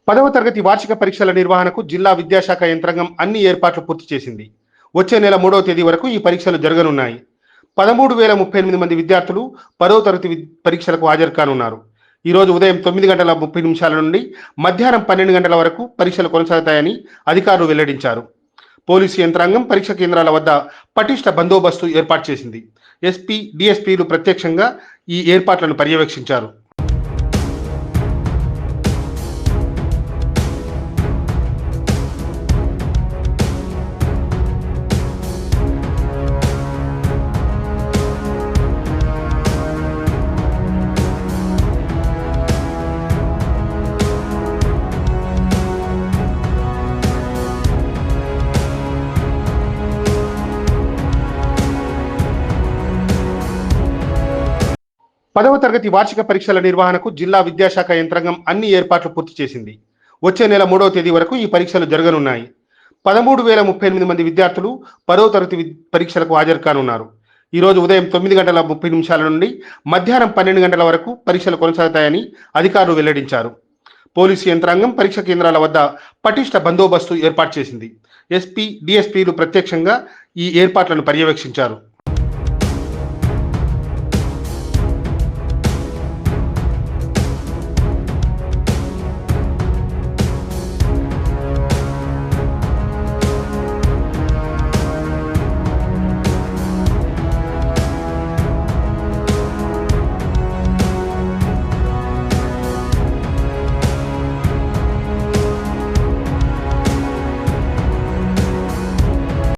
10వ తరగతి వార్షిక పరీక్షల నిర్వహణకు జిల్లా విద్యాశాఖ యంత్రాంగం అన్ని ఏర్పాట్లు పూర్తి చేసింది. వచ్చే నెల 3వ తేదీ వరకు ఈ పరీక్షలు జరగనున్నాయి. 13,038 మంది విద్యార్థులు 10వ తరగతి పరీక్షలకు హాజరు కానున్నారు. ఈ రోజు ఉదయం 9:30 నుండి మధ్యాహ్నం 12 గంటల వరకు పరీక్షలు కొనసాగుతాయని అధికారులు వెల్లడించారు. పోలీసు యంత్రాంగం పరీక్ష కేంద్రాల వద్ద పటిష్ట బందోబస్తు ఏర్పాటు చేసింది. ఎస్పీ, డిఎస్పీలు ప్రత్యక్షంగా ఈ ఏర్పాట్లను పర్యవేక్షించారు. పదవ తరగతి వార్షిక పరీక్షల నిర్వహణకు జిల్లా విద్యాశాఖ యంత్రాంగం అన్ని ఏర్పాట్లు పూర్తి చేసింది. వచ్చే నెల 3వ తేదీ వరకు ఈ పరీక్షలు జరగనున్నాయి. 13,038 మంది విద్యార్థులు 10వ తరగతి పరీక్షలకు హాజరు కానున్నారు. ఈ రోజు ఉదయం 9:30 నుండి మధ్యాహ్నం 12 గంటల వరకు పరీక్షలు కొనసాగుతాయని అధికారులు వెల్లడించారు. పోలీసు యంత్రాంగం పరీక్ష కేంద్రాల వద్ద పటిష్ట బందోబస్తు ఏర్పాటు చేసింది. ఎస్పీ, డిఎస్పీలు ప్రత్యక్షంగా ఈ ఏర్పాట్లను పర్యవేక్షించారు.